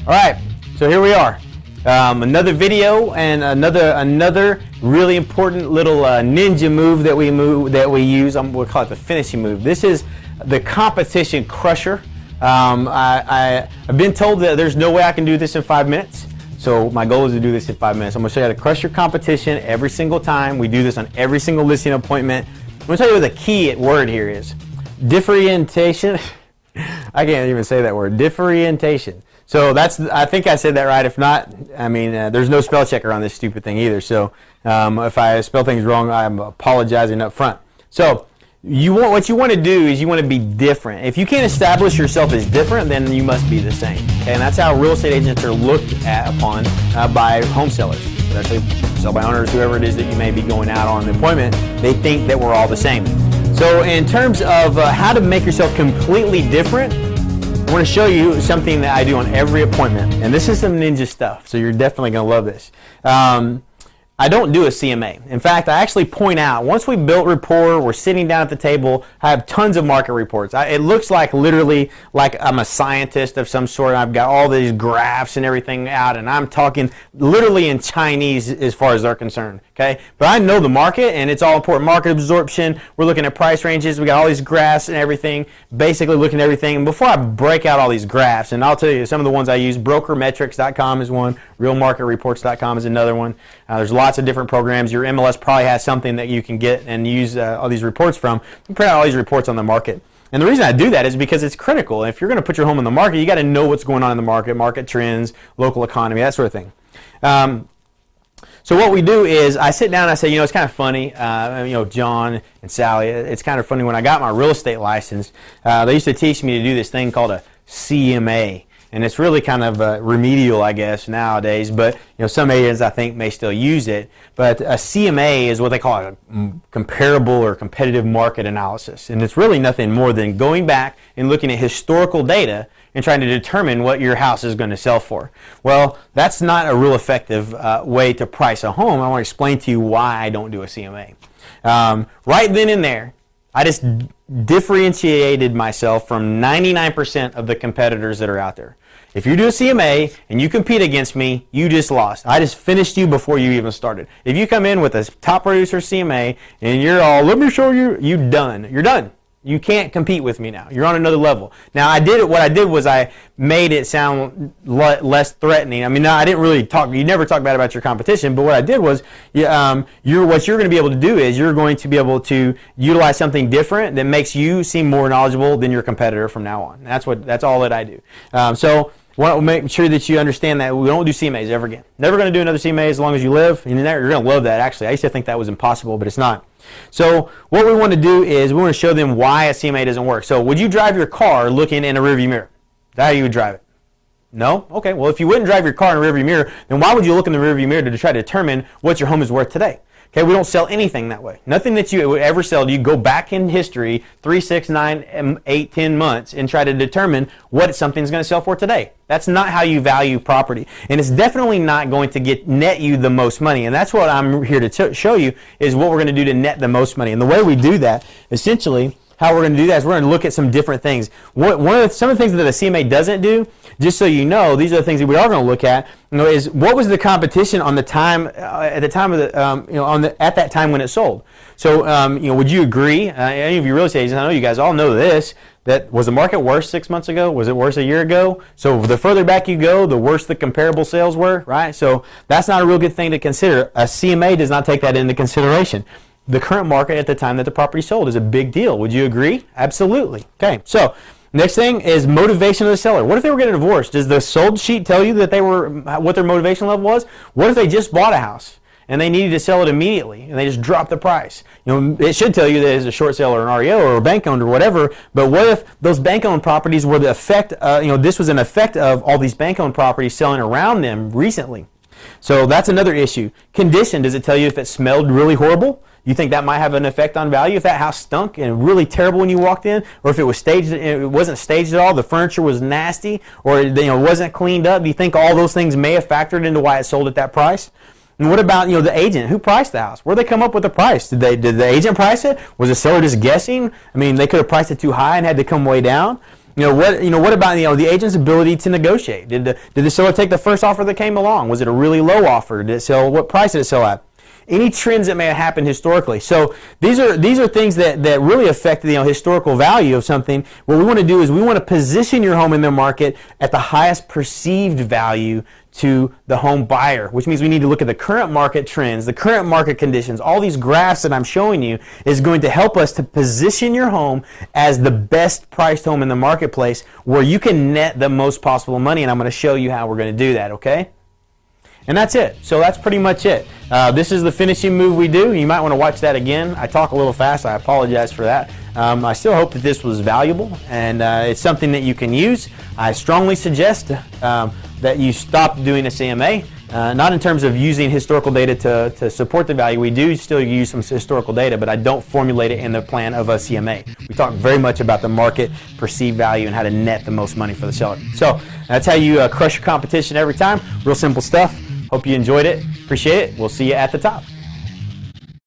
All right, so here we are. Another video and another really important little ninja move that we use. We'll call it the finishing move. This is the competition crusher. I've been told that there's no way I can do this in 5 minutes. So my goal is to do this in 5 minutes. I'm going to show you how to crush your competition every single time. We do this on every single listing appointment. I'm going to tell you what the key word here is. Differentiation. I can't even say that word. Differentiation. So I think I said that right. If not, I mean, there's no spell checker on this stupid thing either. So if I spell things wrong, I'm apologizing up front. So what you want to do is you want to be different. If you can't establish yourself as different, then you must be the same. Okay? And that's how real estate agents are looked upon by home sellers, especially sell by owners, whoever it is that you may be going out on an appointment. They think that we're all the same. So in terms of how to make yourself completely different, I want to show you something that I do on every appointment, and this is some ninja stuff, so you're definitely going to love this. I don't do a CMA. In fact, I actually point out, once we built rapport, we're sitting down at the table, I have tons of market reports. It looks like literally like I'm a scientist of some sort. I've got all these graphs and everything out, and I'm talking literally in Chinese as far as they're concerned. Okay, but I know the market, and it's all important. Market absorption, we're looking at price ranges, we got all these graphs and everything, basically looking at everything. And before I break out all these graphs, and I'll tell you some of the ones I use, brokermetrics.com is one, realmarketreports.com is another one. There's lots of different programs. Your MLS probably has something that you can get and use all these reports from. You can print out all these reports on the market. And the reason I do that is because it's critical. If you're going to put your home in the market, you got to know what's going on in the market trends, local economy, that sort of thing. So what we do is I sit down and I say, it's kind of funny, John and Sally, it's kind of funny when I got my real estate license, they used to teach me to do this thing called a CMA. And it's really kind of remedial, I guess, nowadays. But some agents, I think, may still use it. But a CMA is what they call a comparable or competitive market analysis. And it's really nothing more than going back and looking at historical data and trying to determine what your house is going to sell for. Well, that's not a real effective way to price a home. I want to explain to you why I don't do a CMA. Right then and there, I just differentiated myself from 99% of the competitors that are out there. If you do a CMA and you compete against me, you just lost. I just finished you before you even started. If you come in with a top producer CMA and you're all, let me show you, you're done. You're done. You can't compete with me now. You're on another level. Now, what I did was I made it sound less threatening. I mean, I didn't really talk. You never talk bad about your competition. But what I did was, what you're going to be able to do is you're going to be able to utilize something different that makes you seem more knowledgeable than your competitor from now on. That's all that I do. So I want to make sure that you understand that we don't do CMAs ever again. Never going to do another CMA as long as you live. And you're going to love that, actually. I used to think that was impossible, but it's not. So what we want to do is we want to show them why a CMA doesn't work. So would you drive your car looking in a rearview mirror? Is that how you would drive it? No? Okay. Well, if you wouldn't drive your car in a rearview mirror, then why would you look in the rearview mirror to try to determine what your home is worth today? Okay, we don't sell anything that way. Nothing that you would ever sell, you go back in history 3, 6, 9, 8, 10 months and try to determine what something's going to sell for today. That's not how you value property. And it's definitely not going to net you the most money. And that's what I'm here to show you is what we're going to do to net the most money. And the way we do that, essentially, how we're going to do that is we're going to look at some different things. Some of the things that the CMA doesn't do, just so you know, these are the things that we are going to look at. Is what was the competition on the time at the time of the at that time when it sold. So would you agree? Any of you real estate agents, I know you guys all know this. That was the market worse 6 months ago? Was it worse a year ago? So the further back you go, the worse the comparable sales were, right? So that's not a real good thing to consider. A CMA does not take that into consideration. The current market at the time that the property sold is a big deal. Would you agree? Absolutely. Okay, so next thing is motivation of the seller. What if they were getting divorced? Does the sold sheet tell you that what their motivation level was? What if they just bought a house and they needed to sell it immediately and they just dropped the price? It should tell you that it's a short sale or an REO or a bank owned or whatever. But what if those bank owned properties were the effect? This was an effect of all these bank owned properties selling around them recently. So that's another issue. Condition, does it tell you if it smelled really horrible? You think that might have an effect on value? If that house stunk and really terrible when you walked in, or if it was staged, it wasn't staged at all, the furniture was nasty, or it wasn't cleaned up, do you think all those things may have factored into why it sold at that price? And what about the agent? Who priced the house? Where'd they come up with the price? Did the agent price it? Was the seller just guessing? I mean, they could have priced it too high and had to come way down. What about the agent's ability to negotiate? Did the seller take the first offer that came along? Was it a really low offer? Did it sell? What price did it sell at? Any trends that may have happened historically. So these are things that really affect the historical value of something. What we want to do is we want to position your home in the market at the highest perceived value to the home buyer, which means we need to look at the current market trends, the current market conditions. All these graphs that I'm showing you is going to help us to position your home as the best priced home in the marketplace where you can net the most possible money, and I'm going to show you how we're going to do that, okay? And that's it. So that's pretty much it. This is the finishing move we do. You might want to watch that again. I talk a little fast. I apologize for that. I still hope that this was valuable and it's something that you can use. I strongly suggest that you stop doing a CMA. Not in terms of using historical data to support the value. We do still use some historical data, but I don't formulate it in the plan of a CMA. We talk very much about the market, perceived value, and how to net the most money for the seller. So that's how you crush your competition every time. Real simple stuff. Hope you enjoyed it. Appreciate it. We'll see you at the top.